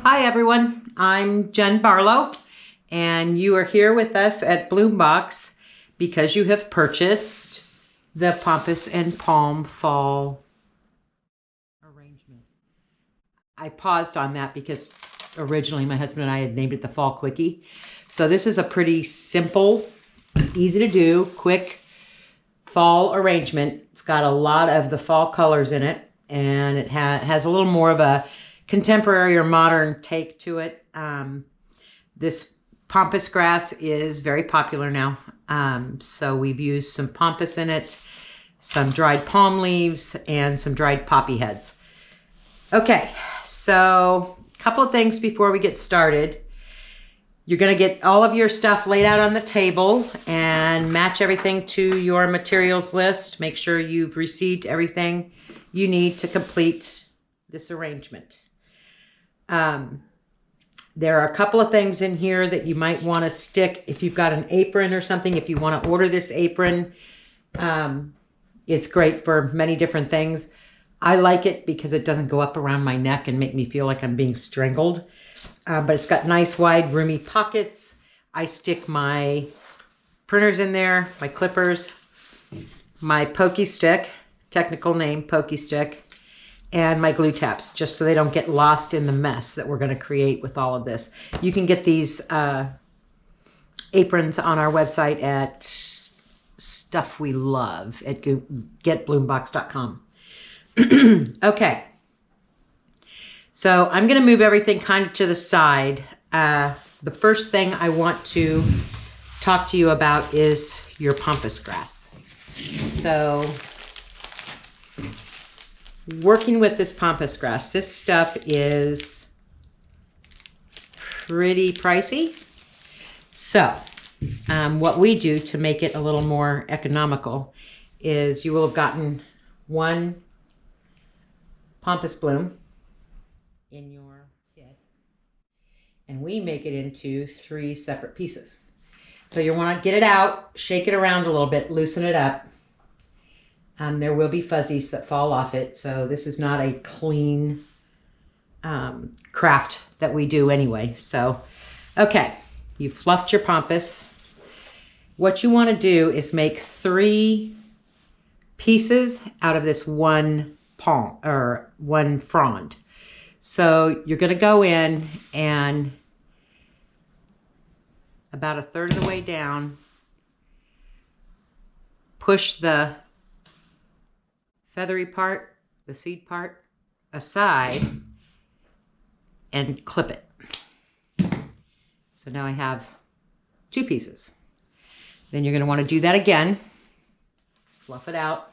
Hi everyone, I'm Jen Barlow and you are here with us at Bloombox because you have purchased the Pampas and Palm fall arrangement. I paused on that because originally my husband and I had named it the Fall Quickie. So this is a pretty simple, easy to do, quick fall arrangement. It's got a lot of the fall colors in it and it has a little more of a contemporary or modern take to it. This pampas grass is very popular now. So we've used some pampas in it, some dried palm leaves, and some dried poppy heads. Okay, so a couple of things before we get started. You're gonna get all of your stuff laid out on the table and match everything to your materials list. Make sure you've received everything you need to complete this arrangement. There are a couple of things in here that you might want to stick if you've got an apron or something. If you want to order this apron, it's great for many different things. I like it because it doesn't go up around my neck and make me feel like I'm being strangled. But it's got nice wide roomy pockets. I stick my printers in there, my clippers, my pokey stick, technical name pokey stick, and my glue tabs, just so they don't get lost in the mess that we're going to create with all of this. You can get these aprons on our website at Stuff We Love at getbloombox.com. Okay, so I'm going to move everything kind of to the side. The first thing I want to talk to you about is your pampas grass. So working with this pampas grass, this stuff is pretty pricey. So what we do to make it a little more economical is you will have gotten one pampas bloom in your kit, and we make it into 3 separate pieces. So you want to get it out, shake it around a little bit, loosen it up. There will be fuzzies that fall off it, so this is not a clean craft that we do anyway. So, okay, you fluffed your pampas. What you want to do is make 3 pieces out of this one palm or one frond. So you're going to go in and about 1/3 of the way down, push the feathery part, the seed part, aside and clip it. So now I have 2 pieces. Then you're going to want to do that again. Fluff it out.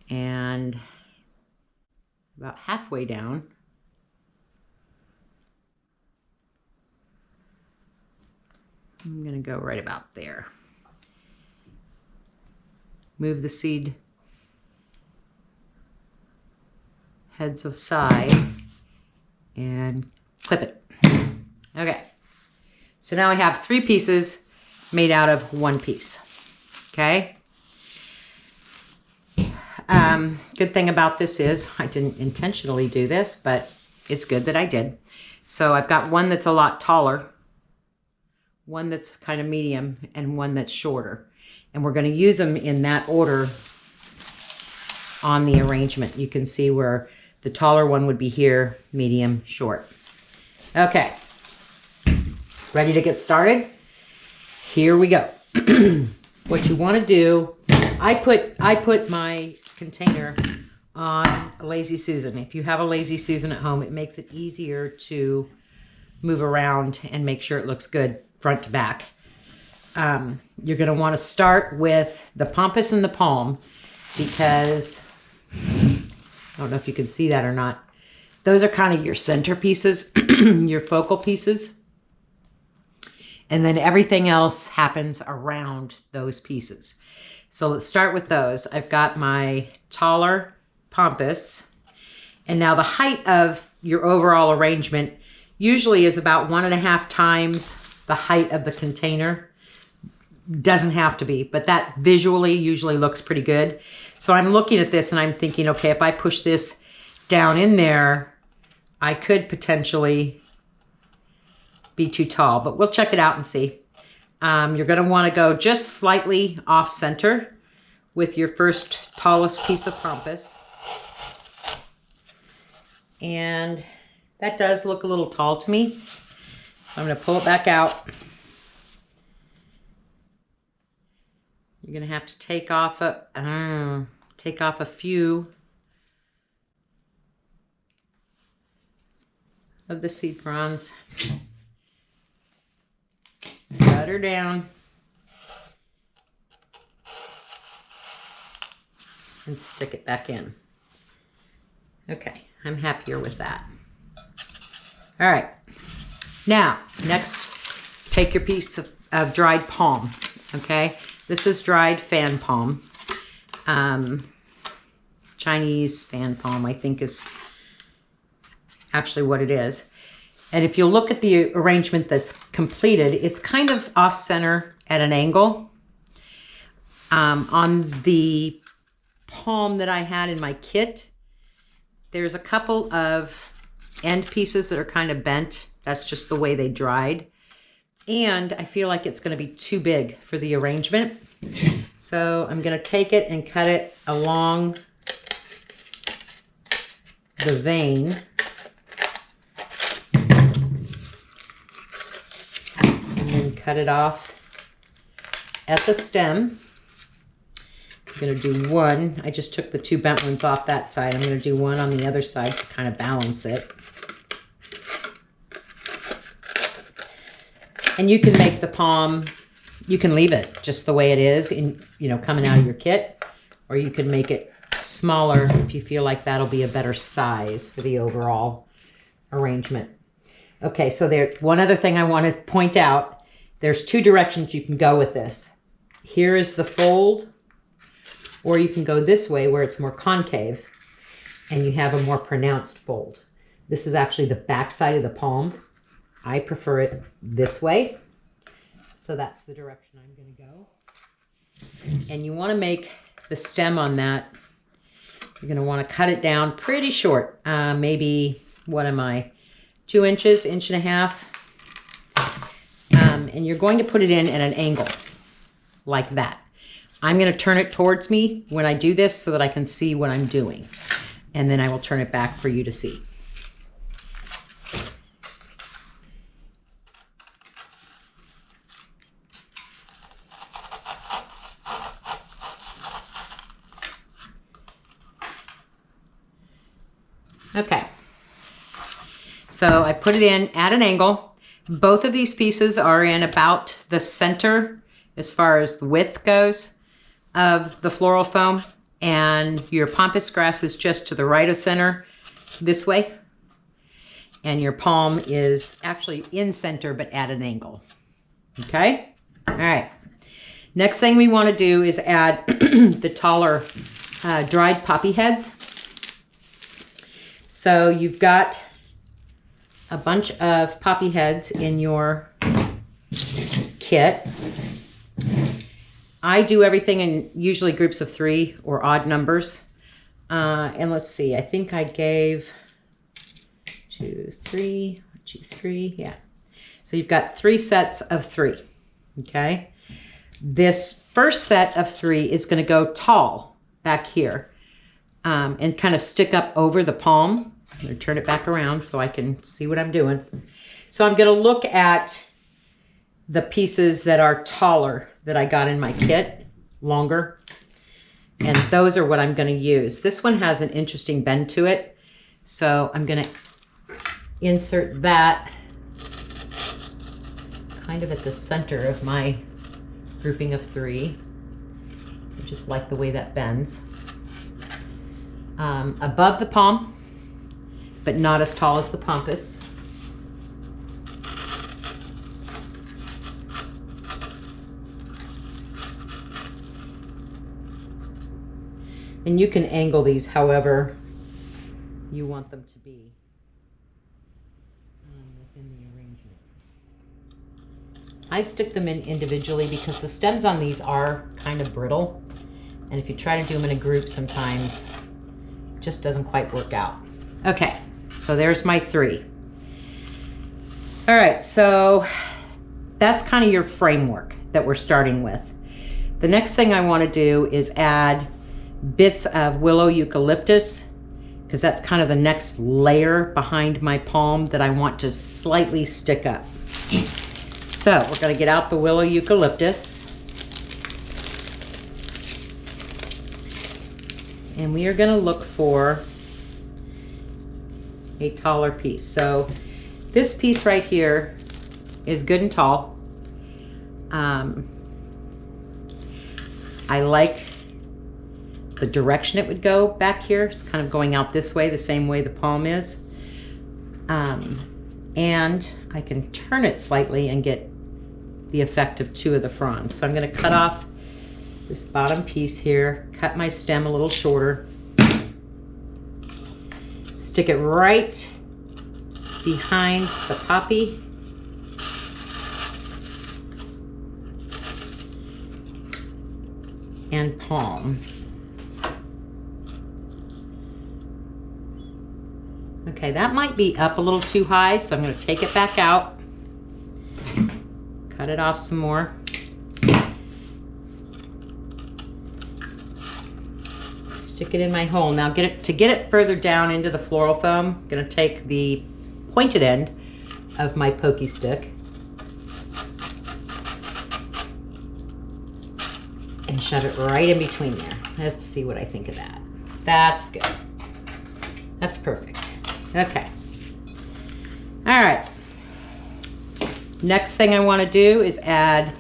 And about halfway down, I'm going to go right about there. Move the seed heads aside and clip it. Okay, so now I have 3 pieces made out of 1 piece. Okay. Good thing about this is I didn't intentionally do this, but it's good that I did. So I've got one that's a lot taller, one that's kind of medium, and one that's shorter. And we're going to use them in that order on the arrangement. You can see where the taller one would be here, medium, short. Okay, ready to get started? Here we go. What you want to do, I put my container on a Lazy Susan. If you have a Lazy Susan at home, it makes it easier to move around and make sure it looks good front to back. You're going to want to start with the pampas and the palm because I don't know if you can see that or not. Those are kind of your center pieces, your focal pieces. And then everything else happens around those pieces. So let's start with those. I've got my taller pampas. And now the height of your overall arrangement usually is about 1.5 times the height of the container. Doesn't have to be, but that visually usually looks pretty good. So I'm looking at this and I'm thinking, okay, if I push this down in there, I could potentially be too tall, but we'll check it out and see. You're going to want to go just slightly off center with your first tallest piece of pampas. And that does look a little tall to me. So I'm going to pull it back out. You're going to have to take off a few of the seed fronds. Cut her down. And stick it back in. Okay, I'm happier with that. All right. Now, next, take your piece of dried palm, okay? This is dried fan palm. Chinese fan palm, I think, is actually what it is. And if you look at the arrangement that's completed, it's kind of off-center at an angle. On the palm that I had in my kit, there's a couple of end pieces that are kind of bent. That's just the way they dried. And I feel like it's going to be too big for the arrangement. So I'm going to take it and cut it along the vein. And then cut it off at the stem. I'm going to do one. I just took the two bent ones off that side. I'm going to do one on the other side to kind of balance it. And you can make the palm, you can leave it just the way it is, in, you know, coming out of your kit, or you can make it smaller if you feel like that'll be a better size for the overall arrangement. Okay, so there, one other thing I want to point out, there's two directions you can go with this. Here is the fold, or you can go this way where it's more concave and you have a more pronounced fold. This is actually the back side of the palm. I prefer it this way. So that's the direction I'm going to go. And you want to make the stem on that, you're going to want to cut it down pretty short. Maybe, what am I, 2 inches, 1.5 inches. And you're going to put it in at an angle like that. I'm going to turn it towards me when I do this so that I can see what I'm doing. And then I will turn it back for you to see. Okay, so I put it in at an angle. Both of these pieces are in about the center as far as the width goes of the floral foam, and your pampas grass is just to the right of center this way, and your palm is actually in center but at an angle. Okay, all right. Next thing we want to do is add the taller dried poppy heads. So you've got a bunch of poppy heads in your kit. I do everything in usually groups of 3 or odd numbers. And let's see, I think I gave 2, 3, 1, 2, 3, yeah. So you've got 3 sets of 3, okay? This first set of 3 is gonna go tall back here. And kind of stick up over the palm. I'm going to turn it back around so I can see what I'm doing. So I'm going to look at the pieces that are taller that I got in my kit, longer. And those are what I'm going to use. This one has an interesting bend to it. So I'm going to insert that kind of at the center of my grouping of 3. I just like the way that bends. Above the palm, but not as tall as the pampas. And you can angle these however you want them to be within the arrangement. I stick them in individually because the stems on these are kind of brittle. And if you try to do them in a group sometimes, just doesn't quite work out. Okay, so there's my 3. All right, so that's kind of your framework that we're starting with. The next thing I want to do is add bits of willow eucalyptus, because that's kind of the next layer behind my palm that I want to slightly stick up. So we're going to get out the willow eucalyptus, and we are going to look for a taller piece. So this piece right here is good and tall. I like the direction it would go back here. It's kind of going out this way, the same way the palm is. And I can turn it slightly and get the effect of 2 of the fronds. So I'm going to cut off this bottom piece here, cut my stem a little shorter, stick it right behind the poppy, and palm. Okay, that might be up a little too high, so I'm going to take it back out, cut it off some more. Stick it in my hole. Now to get it further down into the floral foam, I'm going to take the pointed end of my pokey stick and shove it right in between there. Let's see what I think of that. That's good. That's perfect. Okay. All right. Next thing I want to do is add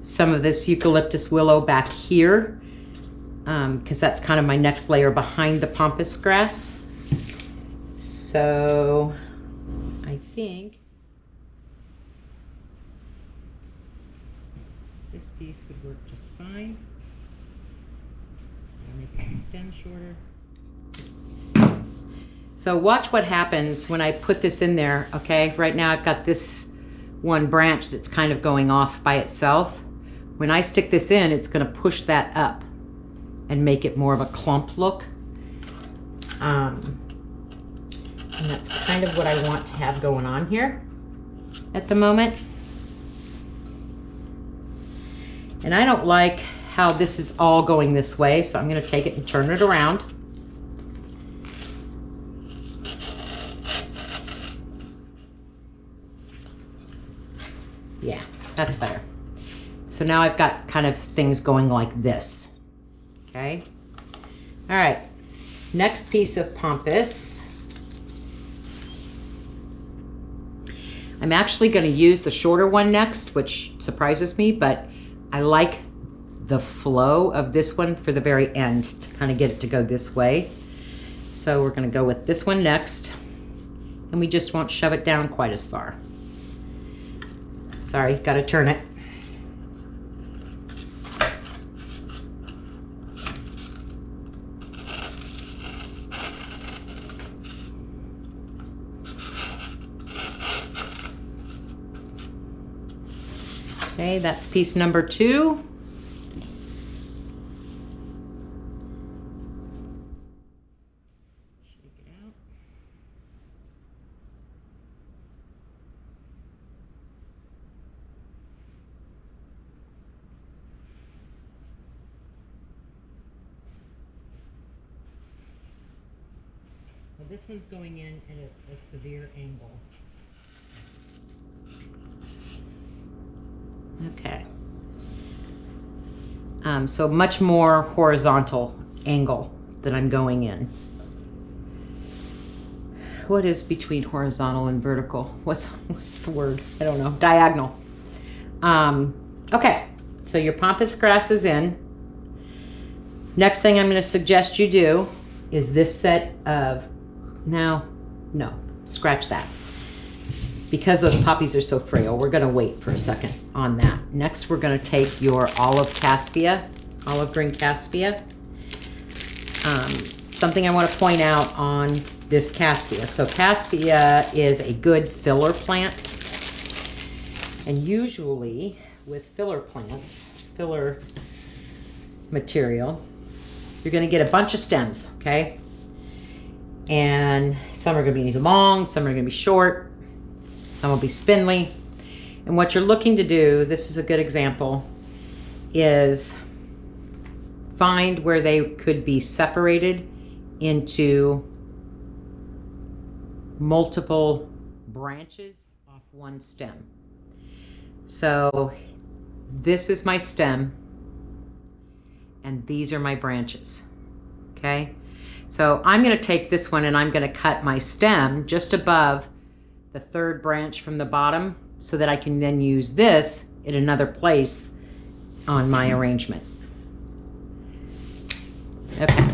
some of this eucalyptus willow back here, because that's kind of my next layer behind the pampas grass. So I think this piece would work just fine. I'll make the stem shorter. So watch what happens when I put this in there, okay? Right now I've got this one branch that's kind of going off by itself. When I stick this in, it's gonna push that up and make it more of a clump look. And that's kind of what I want to have going on here at the moment. And I don't like how this is all going this way, so I'm gonna take it and turn it around. Yeah, that's better. So now I've got kind of things going like this, okay? All right, next piece of pampas. I'm actually gonna use the shorter one next, which surprises me, but I like the flow of this one for the very end to kind of get it to go this way. So we're gonna go with this one next, and we just won't shove it down quite as far. Sorry, gotta turn it. Okay, that's piece number 2. Shake it out. Well, this one's going in at a severe angle. Okay. So much more horizontal angle that I'm going in. What is between horizontal and vertical? What's the word? I don't know. Diagonal. Okay, so your pampas grass is in. Next thing I'm going to suggest you do is this set of, no, scratch that. Because those poppies are so frail, we're going to wait for a second on that. Next, we're going to take your olive green caspia. Something I want to point out on this caspia. So caspia is a good filler plant. And usually with filler plants, filler material, you're going to get a bunch of stems, okay? And some are gonna be long, some are gonna be short, some will be spindly. And what you're looking to do, this is a good example, is find where they could be separated into multiple branches off one stem. So this is my stem and these are my branches, okay? So I'm gonna take this one and I'm gonna cut my stem just above the third branch from the bottom so that I can then use this in another place on my arrangement. Okay,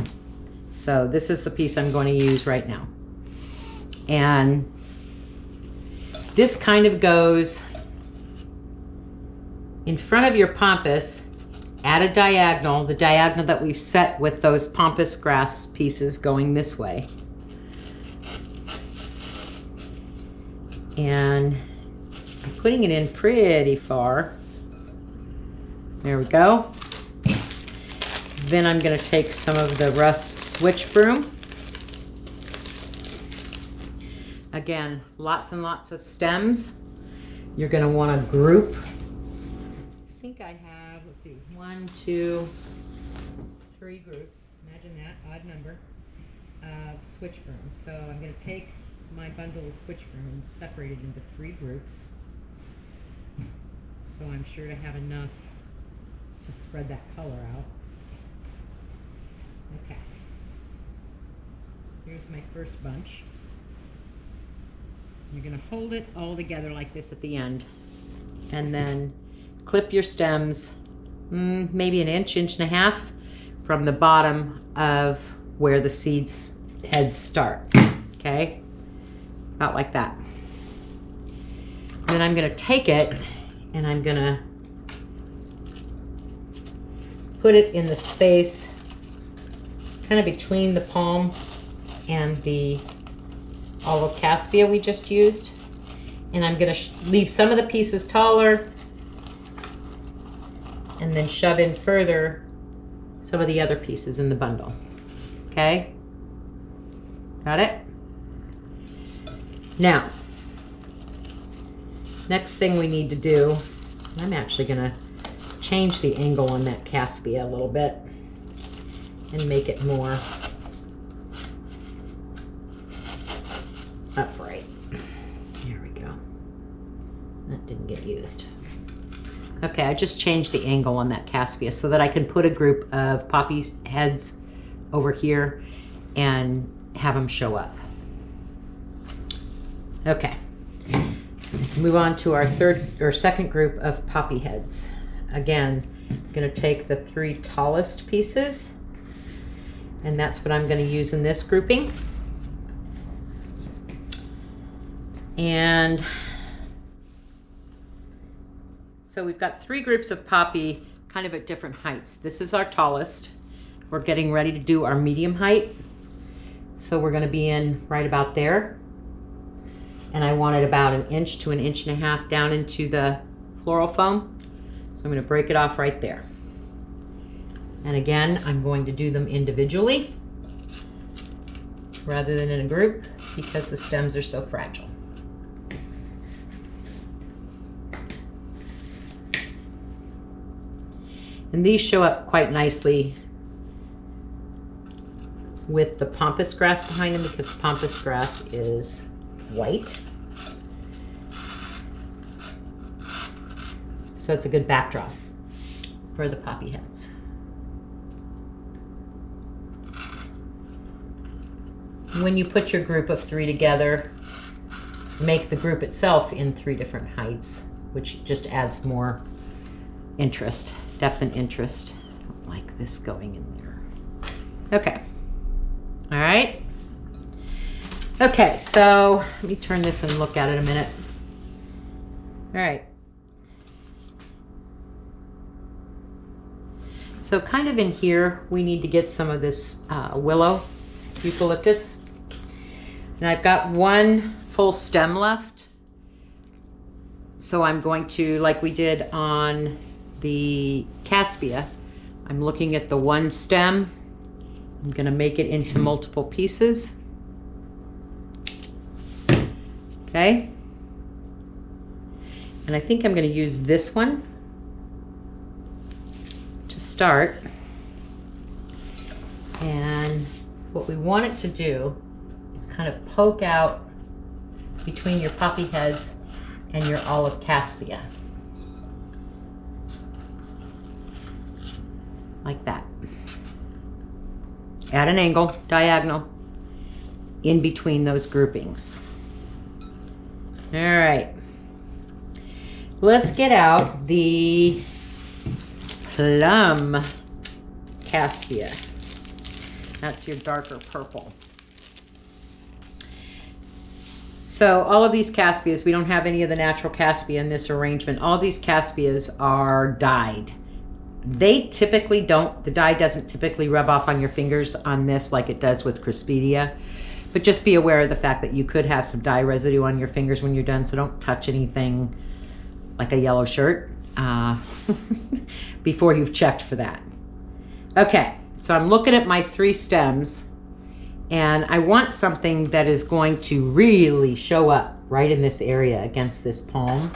so this is the piece I'm going to use right now. And this kind of goes in front of your pampas at a diagonal, the diagonal that we've set with those pampas grass pieces going this way. And I'm putting it in pretty far. There we go. Then I'm going to take some of the rust switch broom. Again, lots and lots of stems. You're going to want to group. I think I have, let's see, 1, 2, 3 groups. Imagine that, odd number of switch brooms. So I'm going to take my bundle of switch broom and separate it into 3 groups. So I'm sure to have enough to spread that color out. Okay, here's my first bunch. You're going to hold it all together like this at the end and then clip your stems maybe an inch, inch and a half from the bottom of where the seeds heads start, okay? About like that. Then I'm going to take it and I'm going to put it in the space kind of between the palm and the olive caspia we just used. And I'm going to leave some of the pieces taller and then shove in further some of the other pieces in the bundle. Okay? Got it? Now, next thing we need to do, I'm actually going to change the angle on that caspia a little bit and make it more upright. There we go. That didn't get used. Okay, I just changed the angle on that caspia so that I can put a group of poppy heads over here and have them show up. Okay, move on to our second group of poppy heads. Again, I'm going to take the 3 tallest pieces, and that's what I'm going to use in this grouping. And so we've got 3 groups of poppy kind of at different heights. This is our tallest. We're getting ready to do our medium height. So we're going to be in right about there. And I want it about 1 inch to 1.5 inches down into the floral foam. So I'm going to break it off right there. And again, I'm going to do them individually rather than in a group because the stems are so fragile. And these show up quite nicely with the pampas grass behind them because pampas grass is white. So it's a good backdrop for the poppy heads. When you put your group of 3 together, make the group itself in 3 different heights, which just adds more interest, depth and interest. I don't like this going in there. Okay. All right. Okay, so let me turn this and look at it a minute. All right. So kind of in here, we need to get some of this willow eucalyptus. And I've got 1 full stem left. So I'm going to, like we did on the caspia, I'm looking at the 1 stem. I'm going to make it into multiple pieces. Okay. And I think I'm going to use this one to start. And what we want it to do is kind of poke out between your poppy heads and your olive caspia. Like that. At an angle, diagonal, in between those groupings. All right. Let's get out the plum caspia. That's your darker purple. So all of these caspias, we don't have any of the natural caspia in this arrangement. All these caspias are dyed. They typically don't, the dye doesn't typically rub off on your fingers on this like it does with Crispidia. But just be aware of the fact that you could have some dye residue on your fingers when you're done, so don't touch anything like a yellow shirt before you've checked for that. Okay, so I'm looking at my 3 stems, and I want something that is going to really show up right in this area against this palm.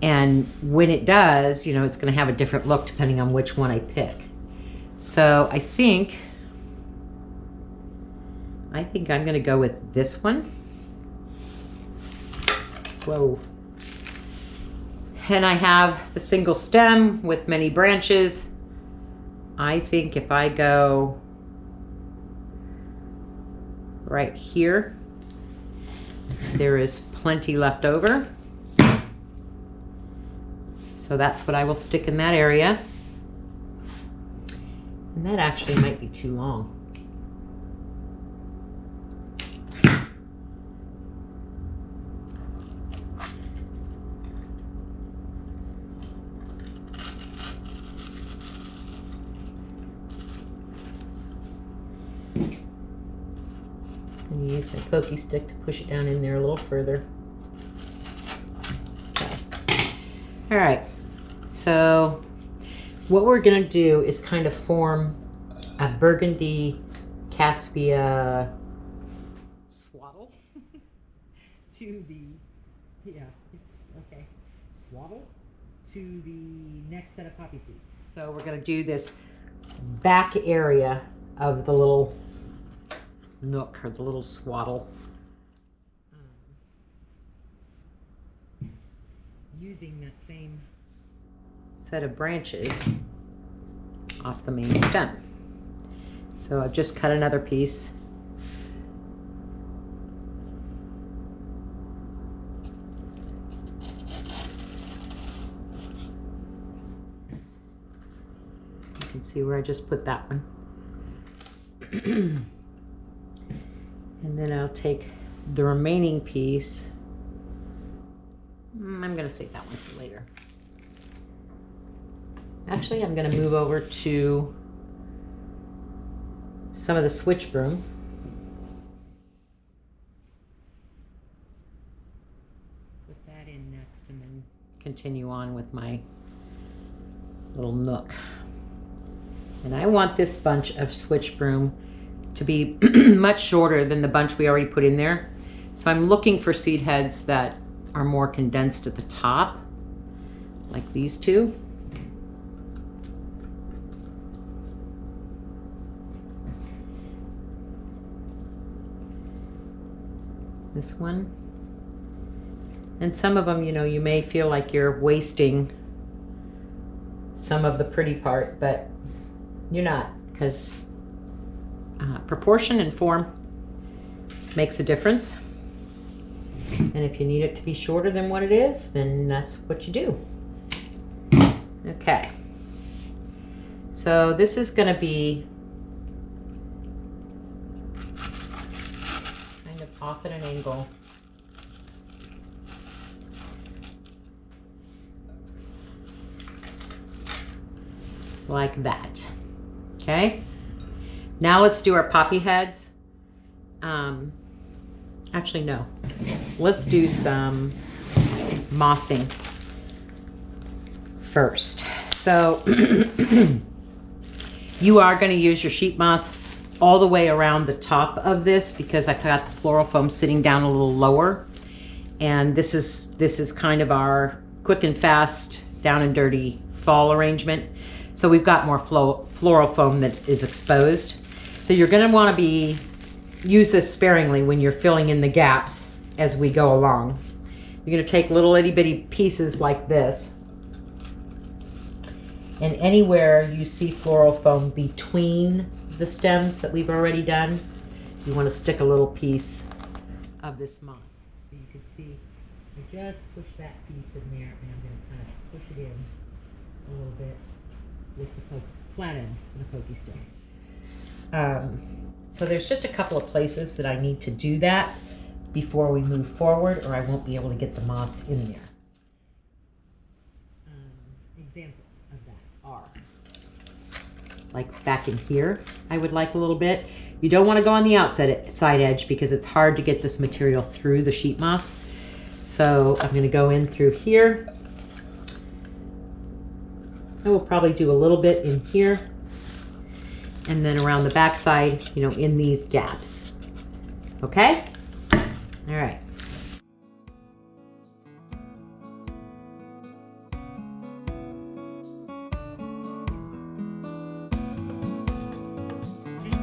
And when it does, you know, it's going to have a different look depending on which one I pick. So I think I'm going to go with this one. Whoa. And I have the single stem with many branches. I think if I go right here, there is plenty left over. So that's what I will stick in that area. And that actually might be too long. And use my pokey stick to push it down in there a little further. Okay. All right. So what we're going to do is kind of form a burgundy caspia swaddle to the, swaddle to the next set of poppy seeds. So we're going to do this back area of the little nook or the little swaddle using that same set of branches off the main stem. So I've just cut another piece. You can see where I just put that one. And then I'll take the remaining piece. I'm going to save that one for later. Actually, I'm going to move over to some of the switch broom. Put that in next and then continue on with my little nook. And I want this bunch of switch broom to be much shorter than the bunch we already put in there. So I'm looking for seed heads that are more condensed at the top, like these two. This one. And some of them, you know, you may feel like you're wasting some of the pretty part, but you're not, because proportion and form makes a difference. And if you need it to be shorter than what it is, then that's what you do. Okay. So this is going to be kind of off at an angle. Like that. Okay. Now let's do our poppy heads. Actually, no. Let's do some mossing first. So you are going to use your sheet moss all the way around the top of this because I got the floral foam sitting down a little lower. And this is kind of our quick and fast, down and dirty fall arrangement. So we've got more floral foam that is exposed. So you're gonna wanna use this sparingly when you're filling in the gaps as we go along. You're gonna take little itty bitty pieces like this, and anywhere you see floral foam between the stems that we've already done, you wanna stick a little piece of this moss. So you can see, I just push that piece in there, and I'm gonna kind of push it in a little bit with the flat end of the pokey stick. So there's just a couple of places that I need to do that before we move forward, or I won't be able to get the moss in there. Examples of that are, like back in here, I would like a little bit. You don't want to go on the outside side edge because it's hard to get this material through the sheet moss. So I'm going to go in through here. I will probably do a little bit in here, and then around the back side, you know, in these gaps. Okay? All right.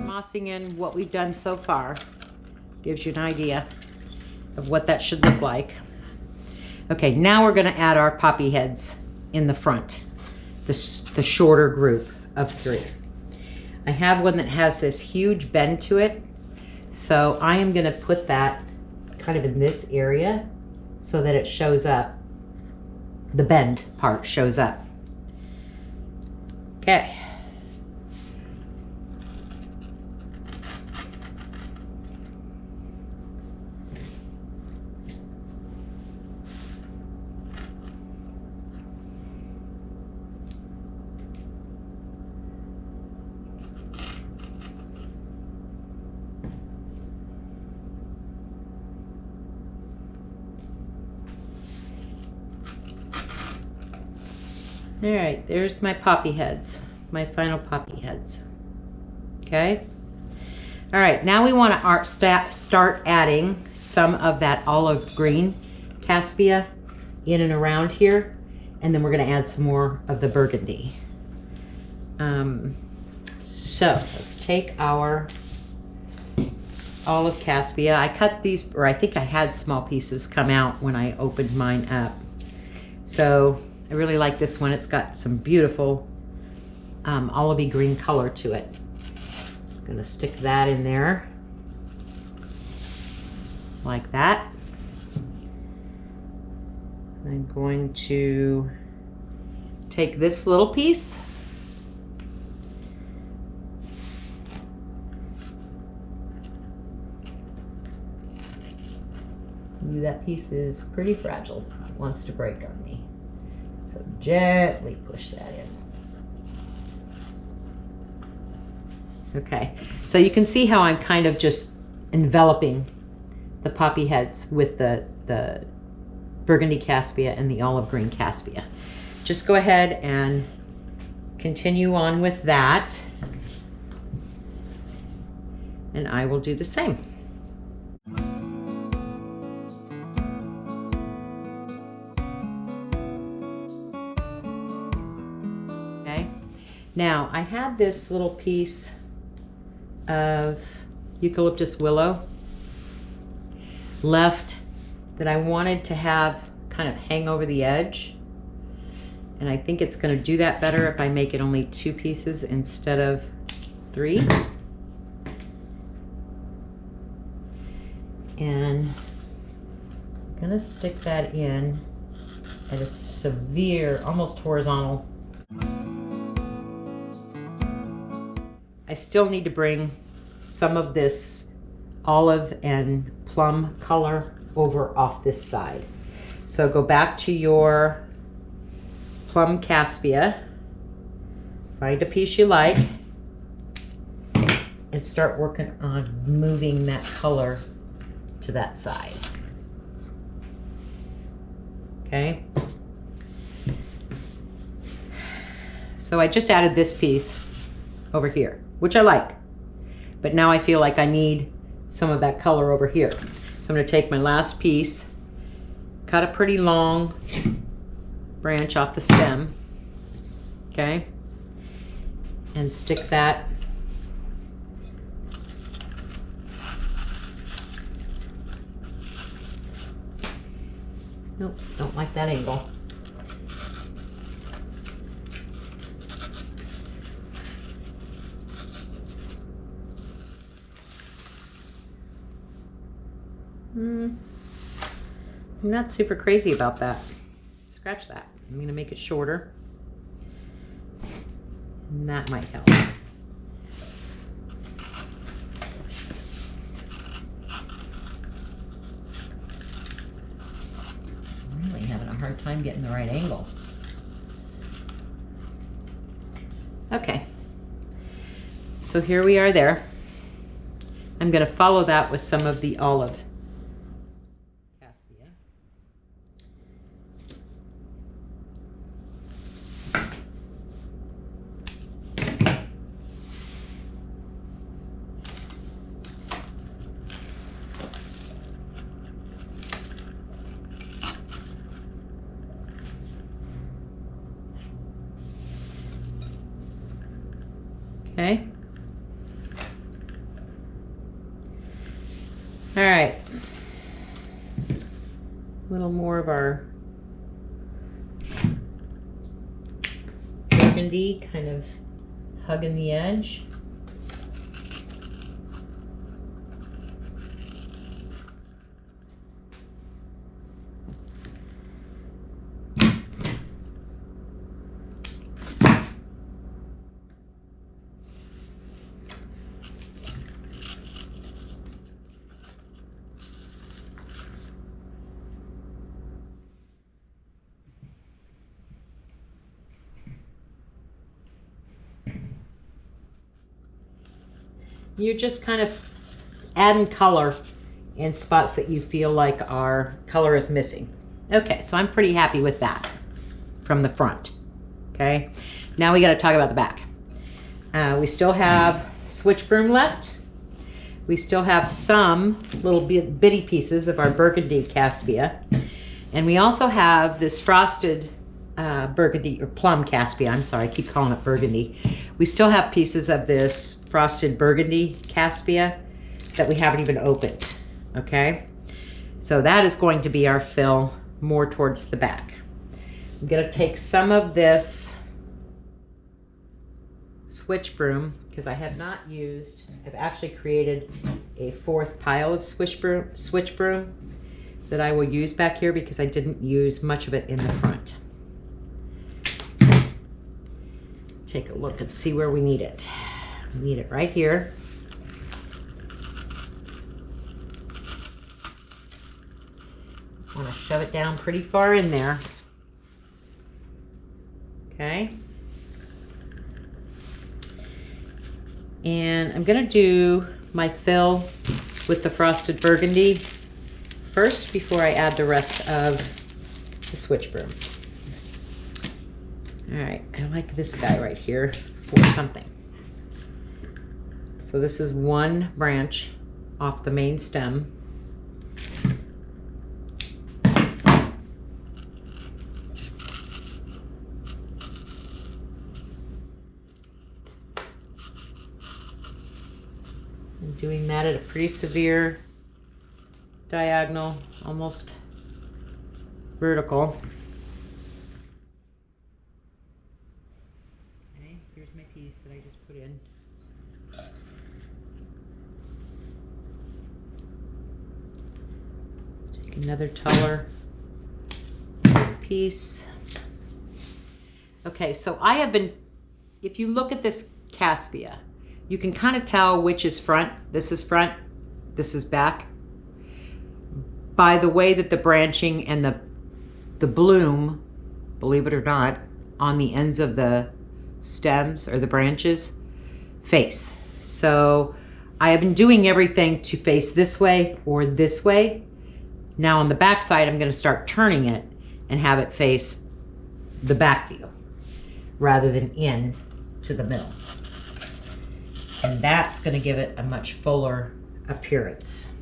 Mossing in what we've done so far gives you an idea of what that should look like. Okay, now we're going to add our poppy heads in the front, the shorter group of 3. I have one that has this huge bend to it, so I am going to put that kind of in this area so that it shows up, the bend part shows up. Okay. All right, there's my poppy heads, my final poppy heads. Okay. All right, now we want to start adding some of that olive green caspia in and around here, and then we're going to add some more of the burgundy. So let's take our olive caspia. I cut these, or I think I had small pieces come out when I opened mine up. So I really like this one. It's got some beautiful olivey green color to it. I'm gonna stick that in there like that. I'm going to take this little piece, that piece is pretty fragile. It wants to break on me. So gently push that in. Okay, so you can see how I'm kind of just enveloping the poppy heads with the burgundy caspia and the olive green caspia. Just go ahead and continue on with that, and I will do the same. Now, I had this little piece of eucalyptus willow left that I wanted to have kind of hang over the edge. And I think it's going to do that better if I make it only 2 pieces instead of 3. And I'm going to stick that in at a severe, almost horizontal. I still need to bring some of this olive and plum color over off this side. So go back to your plum caspia, find a piece you like, and start working on moving that color to that side. Okay? So I just added this piece over here, which I like, but now I feel like I need some of that color over here. So I'm going to take my last piece cut a pretty long branch off the stem, okay? And stick that nope, don't like that angle. I'm not super crazy about that. Scratch that. I'm going to make it shorter. And that might help. I'm really having a hard time getting the right angle. Okay. So here we are there. I'm going to follow that with some of the olive. Okay. All right. A little more of our burgundy kind of hugging the edge. You're just kind of adding color in spots that you feel like our color is missing. Okay, so I'm pretty happy with that from the front. Okay, now we got to talk about the back. We still have switch broom left. We still have some little bitty pieces of our burgundy caspia. And we also have this frosted burgundy or plum caspia. I'm sorry, I keep calling it burgundy. We still have pieces of this frosted burgundy caspia that we haven't even opened, okay? So that is going to be our fill more towards the back. I'm gonna take some of this switch broom because I have not used, I've actually created a fourth pile of switch broom that I will use back here because I didn't use much of it in the front. Take a look and see where we need it. We need it right here. Want to shove it down pretty far in there. Okay. And I'm going to do my fill with the frosted burgundy first before I add the rest of the switch broom. All right, I like this guy right here for something. So this is one branch off the main stem. I'm doing that at a pretty severe diagonal, almost vertical. Here's my piece that I just put in. Take another taller piece. Okay, so I have been, if you look at this caspia, you can kind of tell which is front. This is front, this is back, by the way that the branching and the bloom, believe it or not, on the ends of the stems or the branches face. So I have been doing everything to face this way or this way. Now on the back side, I'm going to start turning it and have it face the back view rather than in to the middle. And that's going to give it a much fuller appearance.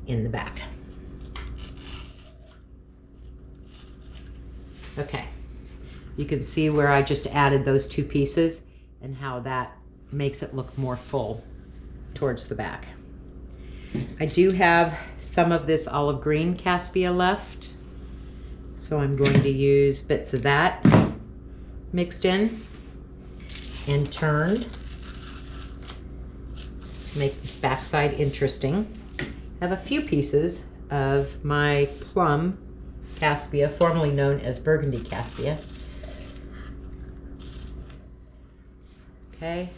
in the back. Okay, you can see where I just added those two pieces and how that makes it look more full towards the back. I do have some of this olive green caspia left, so I'm going to use bits of that mixed in and turned to make this backside interesting. I have a few pieces of my plum caspia, formerly known as burgundy caspia. Okay.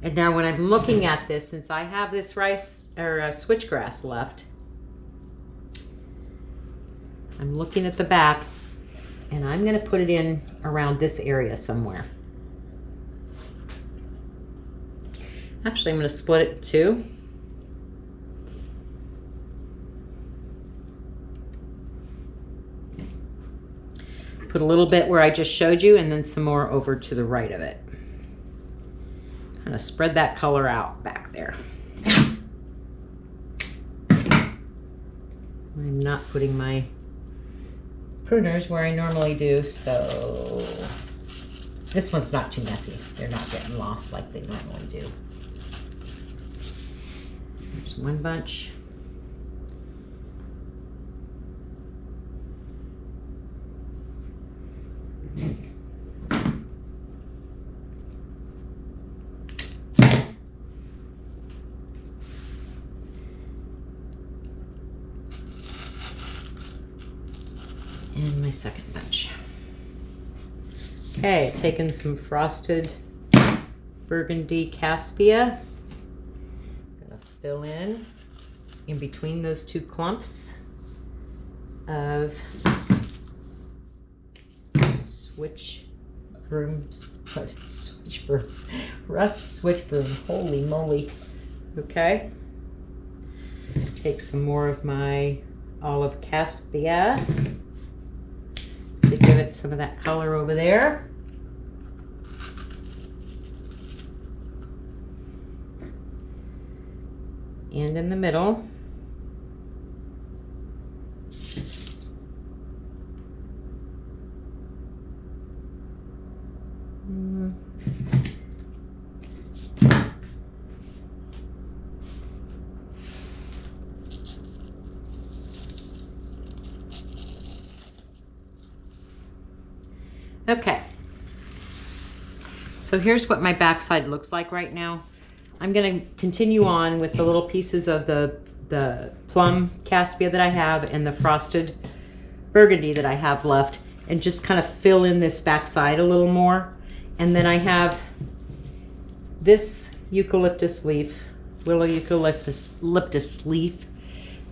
And now when I'm looking at this, since I have this rice or switchgrass left, I'm looking at the back and I'm going to put it in around this area somewhere. Actually, I'm going to split it in two. Put a little bit where I just showed you and then some more over to the right of it. Kind of spread that color out back there. I'm not putting my pruners where I normally do, so this one's not too messy. They're not getting lost like they normally do. There's one bunch. And my second bunch. Okay, taking some frosted burgundy caspia. Gonna fill in between those two clumps of switch brooms. Switch broom. Rust switch broom. Holy moly. Okay. Take some more of my olive caspia to give it some of that color over there. And in the middle. Okay, so here's what my backside looks like right now. I'm going to continue on with the little pieces of the plum caspia that I have and the frosted burgundy that I have left, and just kind of fill in this backside a little more. And then I have this eucalyptus leaf, willow eucalyptus leaf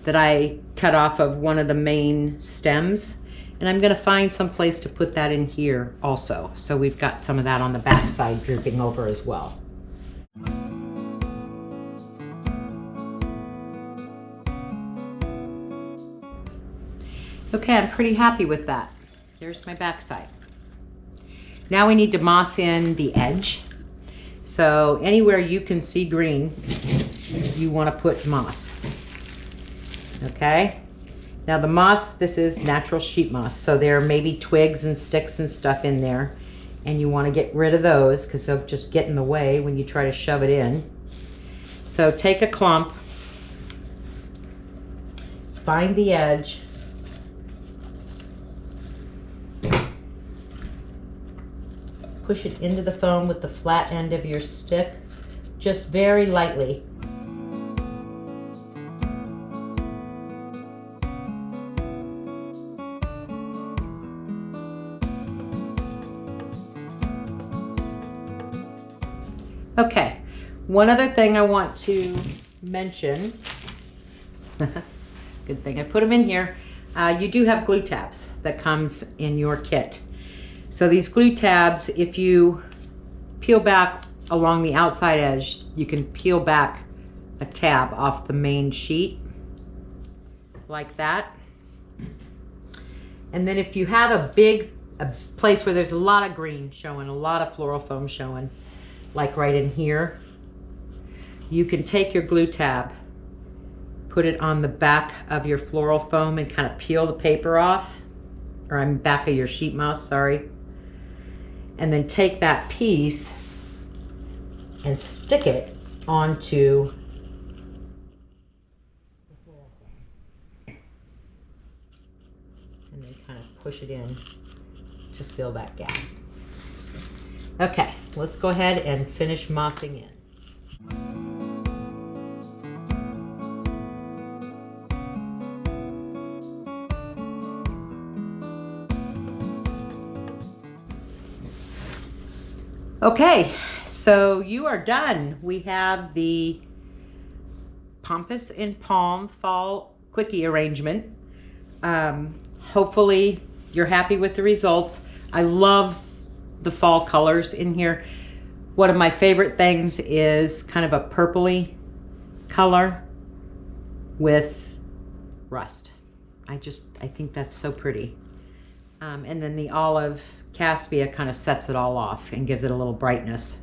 that I cut off of one of the main stems. And I'm going to find some place to put that in here also. So we've got some of that on the back side drooping over as well. Okay, I'm pretty happy with that. There's my back side. Now we need to moss in the edge. So anywhere you can see green, you want to put moss. Okay? Now the moss, this is natural sheet moss, so there may be twigs and sticks and stuff in there, and you want to get rid of those because they'll just get in the way when you try to shove it in. So take a clump, find the edge, push it into the foam with the flat end of your stick, just very lightly. Okay, one other thing I want to mention, good thing I put them in here, you do have glue tabs that comes in your kit. So these glue tabs, if you peel back along the outside edge, you can peel back a tab off the main sheet like that. And then if you have a place where there's a lot of green showing, a lot of floral foam showing, like right in here, you can take your glue tab, put it on the back of your floral foam and kind of peel the paper off, or I'm back of your sheet moss, sorry. And then take that piece and stick it onto the floral foam. And then kind of push it in to fill that gap. Okay, let's go ahead and finish mossing in. Okay, so you are done. We have the Pampas and Palm fall quickie arrangement. Hopefully you're happy with the results. I love the fall colors in here. One of my favorite things is kind of a purpley color with rust. I think that's so pretty. And then the olive Caspia kind of sets it all off and gives it a little brightness.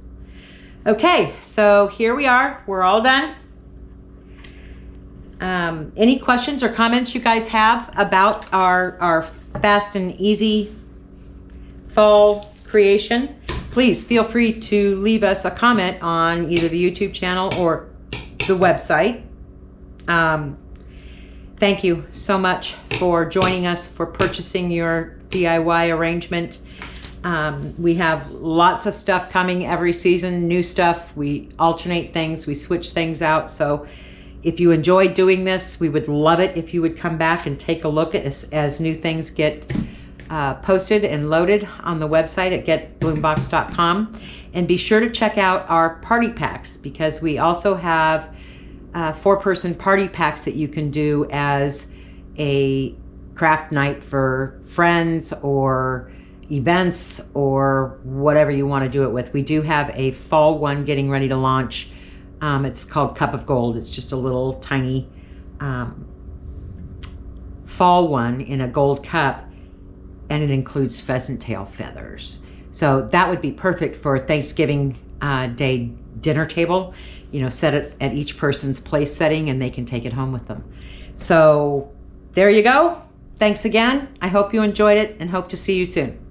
Okay, so here we are. We're all done. Any questions or comments you guys have about our fast and easy fall creation, please feel free to leave us a comment on either the YouTube channel or the website. Thank you so much for joining us, for purchasing your DIY arrangement. We have lots of stuff coming every season, new stuff. We alternate things, we switch things out. So if you enjoy doing this, we would love it if you would come back and take a look at as new things get posted and loaded on the website at getbloombox.com. And be sure to check out our party packs, because we also have 4-person party packs that you can do as a craft night for friends or events or whatever you want to do it with. We do have a fall one getting ready to launch. It's called Cup of Gold. It's just a little tiny fall one in a gold cup, and it includes pheasant tail feathers. So that would be perfect for Thanksgiving Day dinner table. You know, set it at each person's place setting and they can take it home with them. So there you go. Thanks again. I hope you enjoyed it and hope to see you soon.